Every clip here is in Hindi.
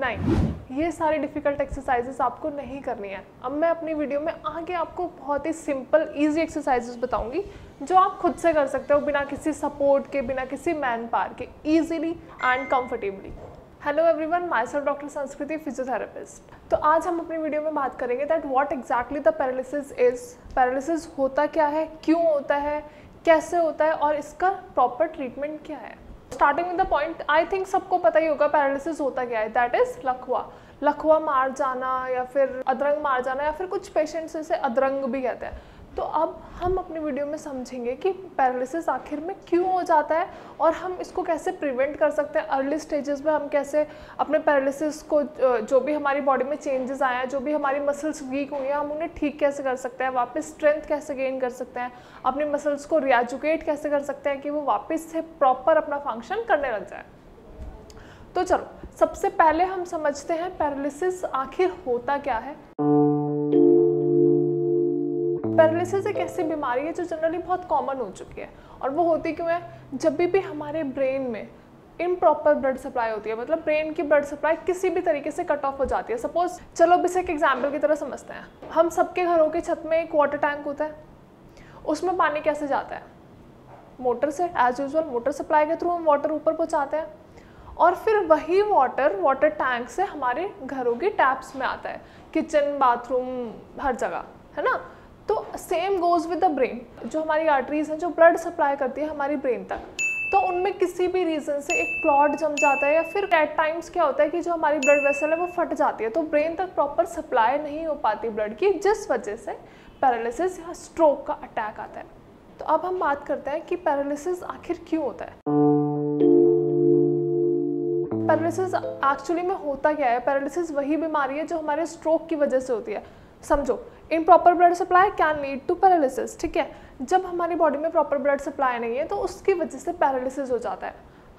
नहीं, ये सारी डिफ़िकल्ट एक्सरसाइजेस आपको नहीं करनी है। अब मैं अपनी वीडियो में आगे आपको बहुत ही सिंपल ईजी एक्सरसाइजेस बताऊंगी जो आप खुद से कर सकते हो बिना किसी सपोर्ट के, बिना किसी मैन पावर के, easily and comfortably. Hello everyone, my self doctor संस्कृति, फिजियोथेरेपिस्ट। तो आज हम अपनी वीडियो में बात करेंगे that what exactly the paralysis is. Paralysis होता क्या है, क्यों होता है, कैसे होता है और इसका प्रॉपर ट्रीटमेंट क्या है। Starting with the point, I think सबको पता ही होगा पैरालिसिस होता क्या है। दैट इज लकवा मार जाना या फिर अधरंग मार जाना, या फिर कुछ पेशेंट्स इसे अधरंग भी कहते हैं। तो अब हम अपनी वीडियो में समझेंगे कि पैरालिसिस आखिर में क्यों हो जाता है और हम इसको कैसे प्रिवेंट कर सकते हैं। अर्ली स्टेजेस में हम कैसे अपने पैरालिसिस को, जो भी हमारी बॉडी में चेंजेस आए हैं, जो भी हमारी मसल्स वीक हुई हैं, हम उन्हें ठीक कैसे कर सकते हैं, वापस स्ट्रेंथ कैसे गेन कर सकते हैं, अपनी मसल्स को रिएजुकेट कैसे कर सकते हैं कि वो वापस से प्रॉपर अपना फंक्शन करने लग जाए। तो चलो, सबसे पहले हम समझते हैं पैरालिसिस आखिर होता क्या है। पैरालिसिस एक ऐसी बीमारी है जो जनरली बहुत कॉमन हो चुकी है। और वो होती क्यों है? जब भी हमारे ब्रेन में इम्प्रॉपर ब्लड सप्लाई होती है, मतलब ब्रेन की ब्लड सप्लाई किसी भी तरीके से कट ऑफ हो जाती है। सपोज, चलो अब इसे एक एग्जाम्पल की तरह समझते हैं। हम सबके घरों के छत में एक वाटर टैंक होता है, उसमें पानी कैसे जाता है? मोटर से, एज यूजुअल मोटर सप्लाई के थ्रू हम वाटर ऊपर पहुँचाते हैं और फिर वही वाटर टैंक से हमारे घरों की टैप्स में आता है, किचन, बाथरूम, हर जगह, है ना। तो same goes with the brain. जो हमारी आर्टरीज हैं जो ब्लड सप्लाई करती है हमारी ब्रेन तक, तो उनमें किसी भी रीज़न से एक क्लॉट जम जाता है या फिर एट टाइम्स क्या होता है कि जो हमारी ब्लड वेसल है वो फट जाती है, तो ब्रेन तक प्रॉपर सप्लाई नहीं हो पाती ब्लड की, जिस वजह से पैरालिसिस या स्ट्रोक का अटैक आता है। तो अब हम बात करते हैं कि पैरालिसिस आखिर क्यों होता है। पैरालिसिस एक्चुअली में होता क्या है? पैरालिसिस वही बीमारी है जो हमारे स्ट्रोक की वजह से होती है। समझो, improper blood supply can lead to paralysis, ठीक है। जब हमारी बॉडी में प्रॉपर ब्लड सप्लाई नहीं है तो उसकी वजह से पैरालिसिस हो जाता है।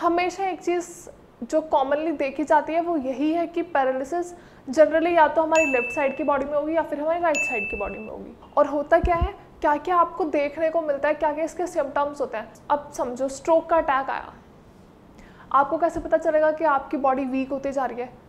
हमेशा एक चीज़ जो कॉमनली देखी जाती है वो यही है कि पैरालिसिस जनरली या तो हमारी लेफ्ट साइड की बॉडी में होगी या फिर हमारी राइट साइड की बॉडी में होगी। और होता क्या है, क्या क्या आपको देखने को मिलता है, क्या क्या इसके सिम्टम्स होते हैं। अब समझो, स्ट्रोक का अटैक आया, आपको कैसे पता चलेगा कि आपकी बॉडी वीक होती जा रही है?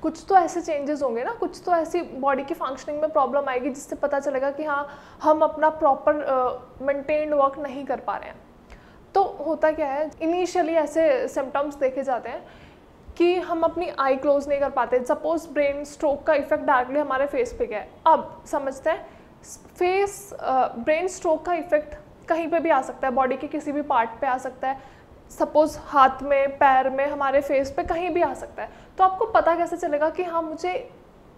कुछ तो ऐसे चेंजेस होंगे ना, कुछ तो ऐसी बॉडी की फंक्शनिंग में प्रॉब्लम आएगी जिससे पता चलेगा कि हाँ, हम अपना प्रॉपर मेंटेन्ड वर्क नहीं कर पा रहे हैं। तो होता क्या है, इनिशियली ऐसे सिम्टम्स देखे जाते हैं कि हम अपनी आई क्लोज नहीं कर पाते। सपोज ब्रेन स्ट्रोक का इफेक्ट डायरेक्टली हमारे फेस पे गया है। अब समझते हैं, ब्रेन स्ट्रोक का इफेक्ट कहीं पे भी आ सकता है, बॉडी के किसी भी पार्ट पे आ सकता है। सपोज हाथ में, पैर में, हमारे फेस पे, कहीं भी आ सकता है। तो आपको पता कैसे चलेगा कि हाँ, मुझे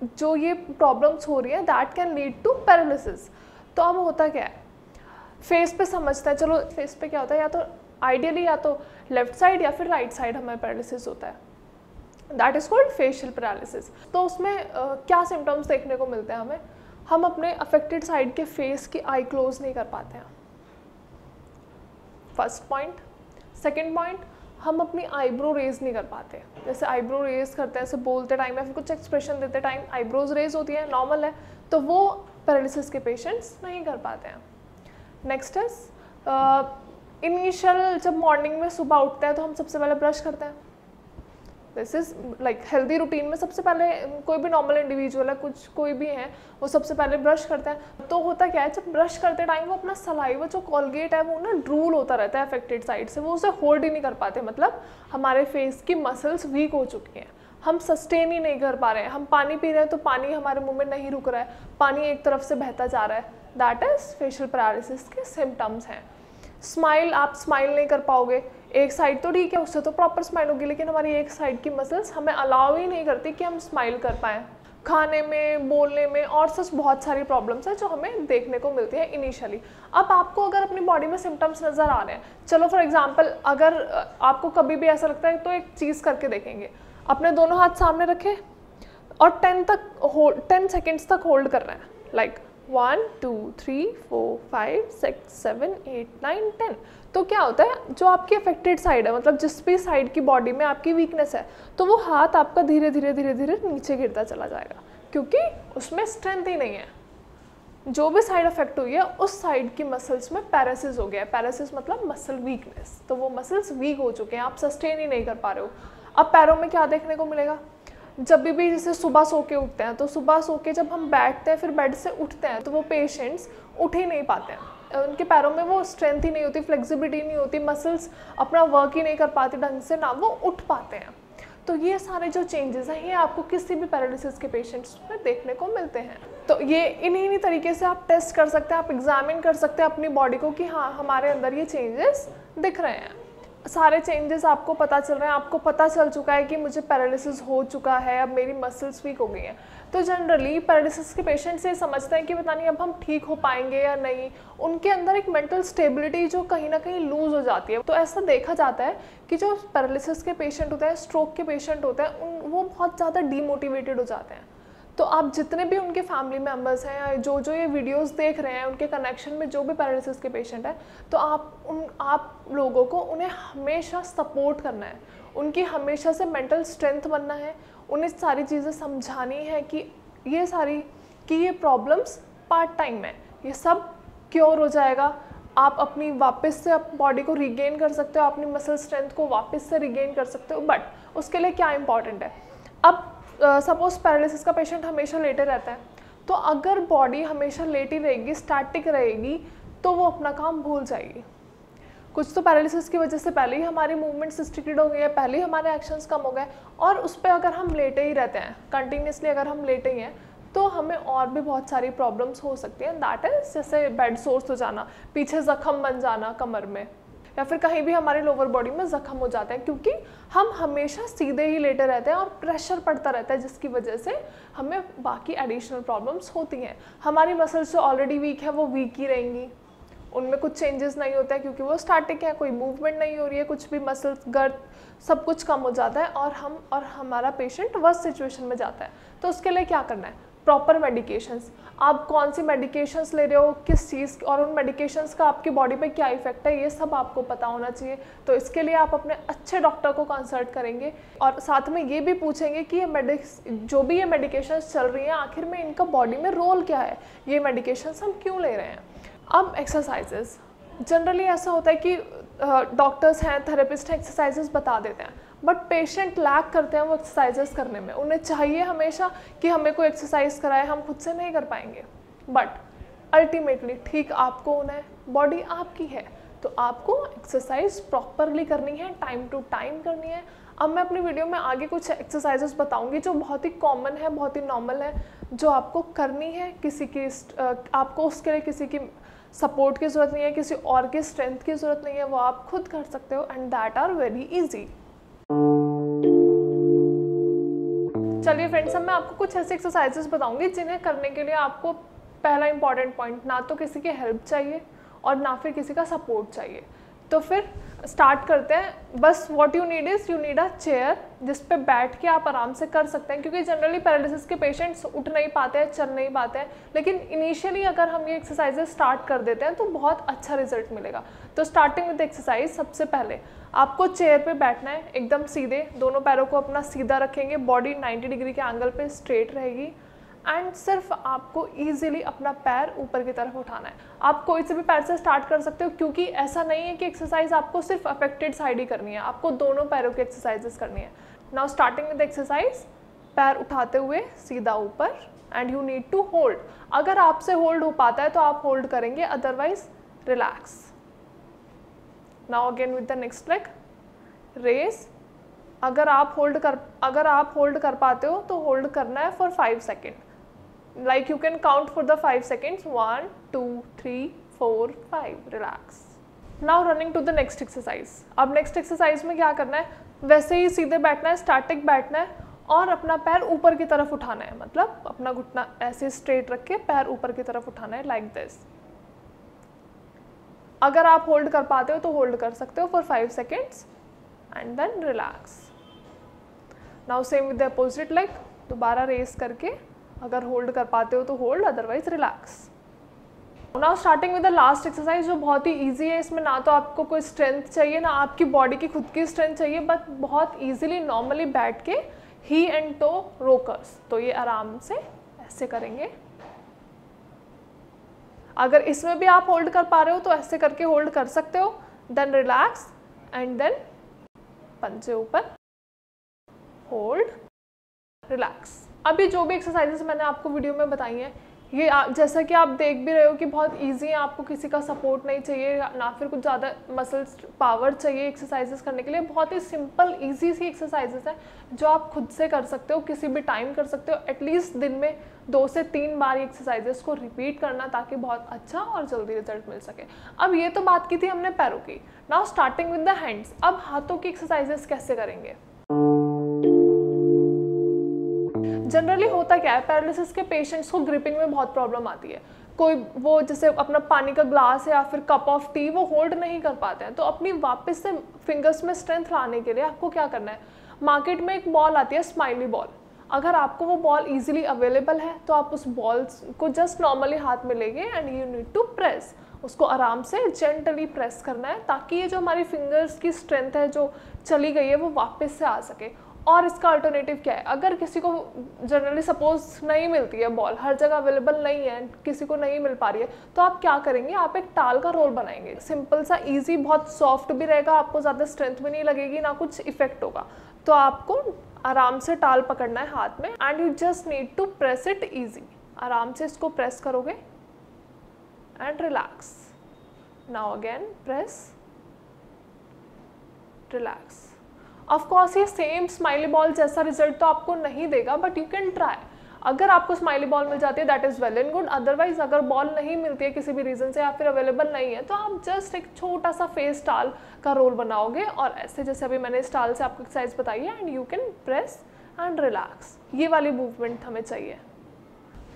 जो ये प्रॉब्लम्स हो रही है that can lead to paralysis. तो अब होता क्या है, फेस पे समझते हैं। चलो, फेस पे क्या होता है, या तो आइडियली या तो लेफ्ट साइड या फिर राइट साइड हमें पैरालिसिस होता है। That is called facial paralysis. तो उसमें क्या सिम्टम्स देखने को मिलते हैं हमें? हम अपने अफेक्टेड साइड के फेस की आई क्लोज नहीं कर पाते हैं, फर्स्ट पॉइंट। सेकेंड पॉइंट, हम अपनी आईब्रो रेज नहीं कर पाते। जैसे आईब्रो रेज करते हैं, ऐसे बोलते टाइम या फिर कुछ एक्सप्रेशन देते टाइम आईब्रोज रेज होती है, नॉर्मल है, तो वो पैरालिसिस के पेशेंट्स नहीं कर पाते हैं। नेक्स्ट इज इनिशियल, जब मॉर्निंग में सुबह उठते हैं तो हम सबसे पहले ब्रश करते हैं। This is like healthy routine में सबसे पहले कोई भी नॉर्मल इंडिविजुअल है, कोई भी है, वो सबसे पहले ब्रश करते हैं। तो होता क्या है, जब ब्रश करते टाइम वो अपना सलाइवा, जो कोलगेट है, वो ना ड्रूल होता रहता है अफेक्टेड साइड से, वो उसे होल्ड ही नहीं कर पाते। मतलब हमारे फेस की मसल्स वीक हो चुकी हैं, हम सस्टेन ही नहीं कर पा रहे हैं। हम पानी पी रहे हैं तो पानी हमारे मुंह में नहीं रुक रहा है, पानी एक तरफ से बहता जा रहा है। दैट इज फेशियल पैरालिसिस के सिम्टम्स हैं। स्माइल, आप स्माइल नहीं कर पाओगे। एक साइड तो ठीक है, उससे तो प्रॉपर स्माइल होगी, लेकिन हमारी एक साइड की मसल्स हमें अलाउ ही नहीं करती कि हम स्माइल कर पाएँ। खाने में, बोलने में और सच बहुत सारी प्रॉब्लम्स हैं जो हमें देखने को मिलती है इनिशियली। अब आपको अगर अपनी बॉडी में सिम्टम्स नज़र आ रहे हैं, चलो फॉर एग्जांपल, अगर आपको कभी भी ऐसा लगता है तो एक चीज़ करके देखेंगे। अपने दोनों हाथ सामने रखें और 10 सेकेंड्स तक होल्ड कर रहे हैं, लाइक 1 2 3 4 5 6 7 8 9 10। तो क्या होता है, जो आपकी अफेक्टेड साइड है, मतलब जिस भी साइड की बॉडी में आपकी वीकनेस है, तो वो हाथ आपका धीरे धीरे धीरे धीरे नीचे गिरता चला जाएगा, क्योंकि उसमें स्ट्रेंथ ही नहीं है। जो भी साइड अफेक्ट हुई है उस साइड की मसल्स में पैरालिसिस हो गया है। पैरालिसिस मतलब मसल वीकनेस, तो वो मसल्स वीक हो चुके हैं, आप सस्टेन ही नहीं कर पा रहे हो। अब पैरों में क्या देखने को मिलेगा, जब भी जैसे सुबह सो के उठते हैं, तो सुबह सो के जब हम बैठते हैं फिर बेड से उठते हैं, तो वो पेशेंट्स उठ ही नहीं पाते हैं, उनके पैरों में वो स्ट्रेंथ ही नहीं होती, फ्लेक्सिबिलिटी नहीं होती, मसल्स अपना वर्क ही नहीं कर पाती ढंग से, ना वो उठ पाते हैं। तो ये सारे जो चेंजेस हैं ये आपको किसी भी पैरालिसिस के पेशेंट्स में देखने को मिलते हैं। तो ये इन्हीं तरीके से आप टेस्ट कर सकते हैं, आप एग्जामिन कर सकते हैं अपनी बॉडी को कि हाँ हमारे अंदर ये चेंजेस दिख रहे हैं, सारे चेंजेस आपको पता चल रहे हैं, आपको पता चल चुका है कि मुझे पैरालिसिस हो चुका है, अब मेरी मसल्स वीक हो गई हैं। तो जनरली पैरालिसिस के पेशेंट से समझते हैं कि पता नहीं अब हम ठीक हो पाएंगे या नहीं, उनके अंदर एक मेंटल स्टेबिलिटी जो कहीं ना कहीं लूज हो जाती है। तो ऐसा देखा जाता है कि जो पैरालिसिस के पेशेंट होते हैं, स्ट्रोक के पेशेंट होते हैं, वो बहुत ज़्यादा डीमोटिवेटेड हो जाते हैं। तो आप जितने भी उनके फैमिली मेम्बर्स हैं या जो ये वीडियोस देख रहे हैं, उनके कनेक्शन में जो भी पैरालिसिस के पेशेंट हैं, तो आप लोगों को उन्हें हमेशा सपोर्ट करना है, उनकी हमेशा से मेंटल स्ट्रेंथ बनना है, उन्हें सारी चीज़ें समझानी है कि ये प्रॉब्लम्स पार्ट टाइम है, ये सब क्योर हो जाएगा, आप अपनी वापस से बॉडी को रिगेन कर सकते हो, अपनी मसल स्ट्रेंथ को वापस से रिगेन कर सकते हो। बट उसके लिए क्या इंपॉर्टेंट है, अब सपोज पैरालिसिस का पेशेंट हमेशा लेटे रहता है, तो अगर बॉडी हमेशा लेटी रहेगी, स्टैटिक रहेगी, तो वो अपना काम भूल जाएगी। कुछ तो पैरालिसिस की वजह से पहले ही हमारी मूवमेंट्स रिस्ट्रिक्टेड हो गई है, पहले ही हमारे एक्शंस कम हो गए, और उस पर अगर हम लेटे ही रहते हैं कंटिन्यूसली, अगर हम लेटे ही हैं, तो हमें और भी बहुत सारी प्रॉब्लम्स हो सकती हैं। दैट इज जैसे बेड सोर्स हो जाना, पीछे जख्म बन जाना कमर में, या फिर कहीं भी हमारे लोअर बॉडी में जख्म हो जाते हैं, क्योंकि हम हमेशा सीधे ही लेटे रहते हैं और प्रेशर पड़ता रहता है, जिसकी वजह से हमें बाकी एडिशनल प्रॉब्लम्स होती हैं। हमारी मसल्स जो ऑलरेडी वीक है वो वीक ही रहेंगी, उनमें कुछ चेंजेस नहीं होता है, क्योंकि वो स्टैटिक है, कोई मूवमेंट नहीं हो रही है, कुछ भी मसल्स गर्द सब कुछ कम हो जाता है, और हमारा पेशेंट वर्स्ट सिचुएशन में जाता है। तो उसके लिए क्या करना है, प्रॉपर मेडिकेशंस, आप कौन सी मेडिकेशंस ले रहे हो, किस चीज़, और उन मेडिकेशंस का आपकी बॉडी पे क्या इफेक्ट है, ये सब आपको पता होना चाहिए। तो इसके लिए आप अपने अच्छे डॉक्टर को कंसल्ट करेंगे, और साथ में ये भी पूछेंगे कि जो भी ये मेडिकेशंस चल रही हैं, आखिर में इनका बॉडी में रोल क्या है, ये मेडिकेशंस हम क्यों ले रहे हैं। अब एक्सरसाइजेस, जनरली ऐसा होता है कि डॉक्टर्स हैं, थेरेपिस्ट हैं, एक्सरसाइजेस बता देते हैं, बट पेशेंट लैक करते हैं वो एक्सरसाइजेस करने में। उन्हें चाहिए हमेशा कि हमें कोई एक्सरसाइज कराए, हम खुद से नहीं कर पाएंगे। बट अल्टीमेटली ठीक आपको होना है, बॉडी आपकी है, तो आपको एक्सरसाइज प्रॉपरली करनी है, टाइम टू टाइम करनी है। अब मैं अपनी वीडियो में आगे कुछ एक्सरसाइजेस बताऊंगी जो बहुत ही कॉमन है, बहुत ही नॉर्मल है, जो आपको करनी है। आपको उसके लिए किसी की सपोर्ट की ज़रूरत नहीं है, किसी और की स्ट्रेंथ की ज़रूरत नहीं है, वो आप खुद कर सकते हो, and that are very easy. चलिए फ्रेंड्स, अब मैं आपको कुछ ऐसे एक्सरसाइजेस बताऊंगी जिन्हें करने के लिए आपको पहला इंपॉर्टेंट पॉइंट, ना तो किसी की हेल्प चाहिए और ना फिर किसी का सपोर्ट चाहिए। तो फिर स्टार्ट करते हैं। बस what you need a chair, जिस पे बैठ के आप आराम से कर सकते हैं, क्योंकि जनरली पैरालिसिस के पेशेंट्स उठ नहीं पाते हैं, चल नहीं पाते हैं, लेकिन इनिशियली अगर हम ये एक्सरसाइजेस स्टार्ट कर देते हैं तो बहुत अच्छा रिजल्ट मिलेगा। तो स्टार्टिंग विद एक्सरसाइज, सबसे पहले आपको चेयर पे बैठना है, एकदम सीधे, दोनों पैरों को अपना सीधा रखेंगे, बॉडी 90 डिग्री के एंगल पे स्ट्रेट रहेगी, एंड सिर्फ आपको ईजिली अपना पैर ऊपर की तरफ उठाना है। आप कोई से भी पैर से स्टार्ट कर सकते हो, क्योंकि ऐसा नहीं है कि एक्सरसाइज आपको सिर्फ अफेक्टेड साइड ही करनी है, आपको दोनों पैरों की एक्सरसाइजेस करनी है। नाउ स्टार्टिंग विद एक्सरसाइज, पैर उठाते हुए सीधा ऊपर, and you need to hold. अगर आपसे होल्ड हो पाता है तो आप होल्ड करेंगे, otherwise relax. Now again with the next leg, raise. अगर आप होल्ड कर पाते हो तो होल्ड करना है for 5 second, like you can count for the 5 seconds, 1 2 3 4 5, relax. Now running to the next exercise. अब नेक्स्ट एक्सरसाइज में क्या करना है, वैसे ही सीधे बैठना है, स्टैटिक बैठना है, और अपना पैर ऊपर की तरफ उठाना है, मतलब अपना घुटना ऐसे स्ट्रेट रख के पैर ऊपर की तरफ उठाना है, लाइक दिस। अगर आप होल्ड कर पाते हो तो होल्ड कर सकते हो for 5 seconds, and then relax. Now same with the opposite leg, दोबारा रेस करके, अगर होल्ड कर पाते हो तो hold, otherwise relax. Now starting with the last exercise, जो बहुत ही इजी है। इसमें ना तो आपको कोई स्ट्रेंथ चाहिए, ना आपकी बॉडी की खुद की स्ट्रेंथ चाहिए, बट बहुत इजीली नॉर्मली बैठ के ही एंड टो रोकर्स। तो ये आराम से ऐसे करेंगे। अगर इसमें भी आप होल्ड कर पा रहे हो तो ऐसे करके होल्ड कर सकते हो, देन रिलैक्स, एंड देन पंजे ऊपर। Hold, relax. अभी जो भी एक्सरसाइजेस मैंने आपको वीडियो में बताई हैं, ये जैसा कि आप देख भी रहे हो कि बहुत इजी है, आपको किसी का सपोर्ट नहीं चाहिए, ना फिर कुछ ज़्यादा मसल्स पावर चाहिए एक्सरसाइजेस करने के लिए। बहुत ही सिंपल इजी सी एक्सरसाइजेस हैं जो आप खुद से कर सकते हो, किसी भी टाइम कर सकते हो। एटलीस्ट दिन में 2 से 3 बार एक्सरसाइजेस को रिपीट करना, ताकि बहुत अच्छा और जल्दी रिजल्ट मिल सके। अब ये तो बात की थी हमने पैरों की। Now starting with the hands. अब हाथों की एक्सरसाइजेस कैसे करेंगे? जनरली होता क्या है, पैरालिसिस के पेशेंट्स को ग्रिपिंग में बहुत प्रॉब्लम आती है। कोई वो जैसे अपना पानी का ग्लास है या फिर कप ऑफ टी वो होल्ड नहीं कर पाते हैं। तो अपनी वापस से फिंगर्स में स्ट्रेंथ लाने के लिए आपको क्या करना है, मार्केट में एक बॉल आती है स्माइली बॉल। अगर आपको वो बॉल इजीली अवेलेबल है तो आप उस बॉल को जस्ट नॉर्मली हाथ में लेंगे and you need to press. उसको आराम से जेंटली प्रेस करना है, ताकि ये जो हमारी फिंगर्स की स्ट्रेंथ है जो चली गई है वो वापस से आ सके। और इसका अल्टरनेटिव क्या है, अगर किसी को जनरली सपोज नहीं मिलती है बॉल, हर जगह अवेलेबल नहीं है, किसी को नहीं मिल पा रही है, तो आप क्या करेंगे, आप एक टाल का रोल बनाएंगे। सिंपल सा, इजी, बहुत सॉफ्ट भी रहेगा, आपको ज़्यादा स्ट्रेंथ भी नहीं लगेगी, ना कुछ इफेक्ट होगा। तो आपको आराम से टाल पकड़ना है हाथ में and you just need to press it easy. आराम से इसको प्रेस करोगे and relax. Now again press, relax. Of course ये सेम स्माइली बॉल जैसा रिजल्ट तो आपको नहीं देगा, बट यू कैन ट्राई। अगर आपको स्माइली बॉल मिल जाती है that is well and good. Otherwise अगर बॉल नहीं मिलती है किसी भी रीज़न से या फिर अवेलेबल नहीं है, तो आप जस्ट एक छोटा सा फेस टाल का रोल बनाओगे और ऐसे जैसे अभी मैंने इस टाल से आपको एक्सरसाइज बताई है and you can press and relax. ये वाली मूवमेंट हमें चाहिए।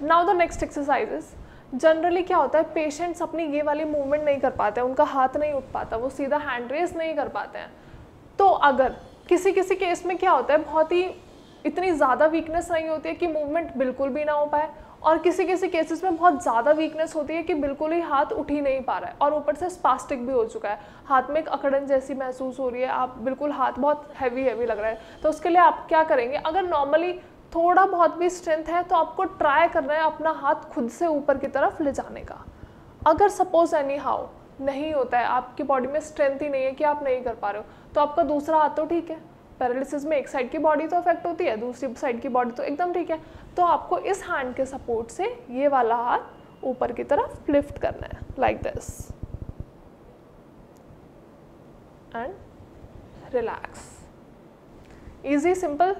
Now the next exercises. Generally क्या होता है, पेशेंट्स अपनी ये वाली मूवमेंट नहीं कर पाते हैं, उनका हाथ नहीं उठ पाता, वो सीधा हैंड रेस नहीं कर पाते हैं। तो अगर किसी किसी केस में क्या होता है, बहुत ही इतनी ज़्यादा वीकनेस नहीं होती है कि मूवमेंट बिल्कुल भी ना हो पाए, और किसी किसी केसेस में बहुत ज़्यादा वीकनेस होती है कि बिल्कुल ही हाथ उठ ही नहीं पा रहा है और ऊपर से स्पास्टिक भी हो चुका है, हाथ में एक अकड़न जैसी महसूस हो रही है, आप बिल्कुल हाथ बहुत हैवी लग रहा है। तो उसके लिए आप क्या करेंगे, अगर नॉर्मली थोड़ा बहुत भी स्ट्रेंथ है तो आपको ट्राई करना है अपना हाथ खुद से ऊपर की तरफ ले जाने का। अगर सपोज एनी हाउ नहीं होता है, आपकी बॉडी में स्ट्रेंथ ही नहीं है कि आप नहीं कर पा रहे हो, तो आपका दूसरा हाथ तो ठीक है। पैरालिसिस में एक साइड की बॉडी तो अफेक्ट होती है, दूसरी साइड की बॉडी तो एकदम ठीक है। तो आपको इस हैंड के सपोर्ट से ये वाला हाथ ऊपर की तरफ लिफ्ट करना है, like this, and relax. Easy, simple.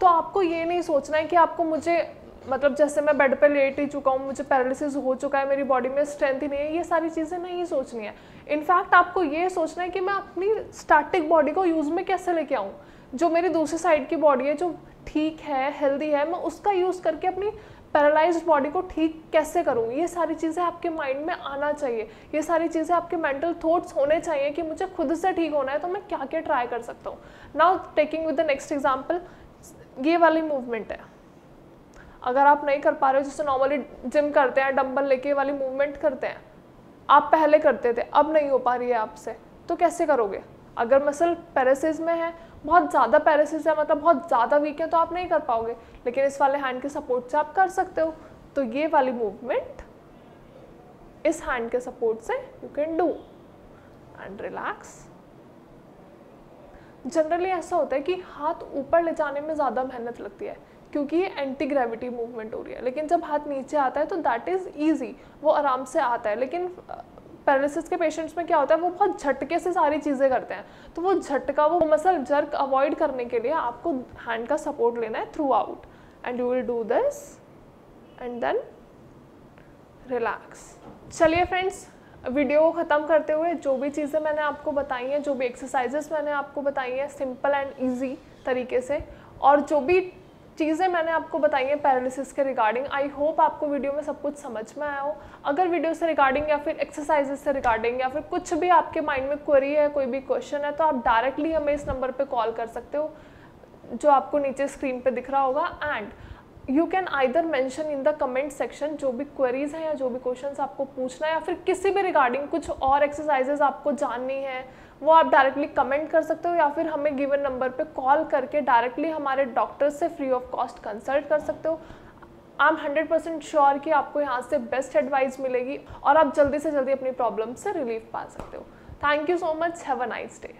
तो आपको ये नहीं सोचना है कि आपको मुझे मतलब जैसे मैं बेड पे लेट ही चुका हूँ, मुझे पैरालिसिस हो चुका है, मेरी बॉडी में स्ट्रेंथ ही नहीं है, ये सारी चीज़ें नहीं सोचनी है। इनफैक्ट आपको ये सोचना है कि मैं अपनी स्टैटिक बॉडी को यूज़ में कैसे लेके आऊँ, जो मेरी दूसरी साइड की बॉडी है जो ठीक है, हेल्दी है, मैं उसका यूज़ करके अपनी पैरालाइज्ड बॉडी को ठीक कैसे करूँ। ये सारी चीज़ें आपके माइंड में आना चाहिए, ये सारी चीज़ें आपके मेंटल थॉट्स होने चाहिए कि मुझे खुद से ठीक होना है तो मैं क्या क्या ट्राई कर सकता हूँ। Now taking with the next example, ये वाली मूवमेंट है, अगर आप नहीं कर पा रहे हो, जैसे नॉर्मली जिम करते हैं, डंबल लेके वाली मूवमेंट करते हैं, आप पहले करते थे, अब नहीं हो पा रही है आपसे, तो कैसे करोगे। अगर मसल पैरालिसिस में है, बहुत ज़्यादा पैरालिसिस है, मतलब बहुत ज़्यादा वीक है, तो आप नहीं कर पाओगे, लेकिन इस वाले हैंड के सपोर्ट से आप कर सकते हो। तो ये वाली मूवमेंट इस हैंड के सपोर्ट से you can do and relax. Generally ऐसा होता है कि हाथ ऊपर ले जाने में ज़्यादा मेहनत लगती है क्योंकि ये एंटी ग्रेविटी मूवमेंट हो रही है, लेकिन जब हाथ नीचे आता है तो दैट इज़ ईजी, वो आराम से आता है। लेकिन पैरालिसिस के पेशेंट्स में क्या होता है, वो बहुत झटके से सारी चीज़ें करते हैं, तो वो झटका, वो मसल जर्क अवॉइड करने के लिए आपको हैंड का सपोर्ट लेना है throughout, and you will do this and then relax. चलिए फ्रेंड्स, वीडियो को ख़त्म करते हुए जो भी चीज़ें मैंने आपको बताई हैं, जो भी एक्सरसाइजेस मैंने आपको बताई हैं सिंपल एंड ईजी तरीके से, और जो भी चीज़ें मैंने आपको बताई हैं पैरालिसिस के रिगार्डिंग, आई होप आपको वीडियो में सब कुछ समझ में आया हो। अगर वीडियो से रिगार्डिंग या फिर एक्सरसाइजेस से रिगार्डिंग या फिर कुछ भी आपके माइंड में क्वेरी है, कोई भी क्वेश्चन है, तो आप डायरेक्टली हमें इस नंबर पे कॉल कर सकते हो जो आपको नीचे स्क्रीन पे दिख रहा होगा, and you can either mention in the comment section जो भी क्वेरीज हैं या जो भी क्वेश्चंस आपको पूछना है, या फिर किसी भी रिगार्डिंग कुछ और एक्सरसाइजेज आपको जाननी है, वो आप डायरेक्टली कमेंट कर सकते हो, या फिर हमें गिवन नंबर पे कॉल करके डायरेक्टली हमारे डॉक्टर से फ्री ऑफ कॉस्ट कंसल्ट कर सकते हो। आई एम 100% श्योर कि आपको यहाँ से बेस्ट एडवाइस मिलेगी और आप जल्दी से जल्दी अपनी प्रॉब्लम से रिलीफ पा सकते हो। Thank you so much, have a nice day.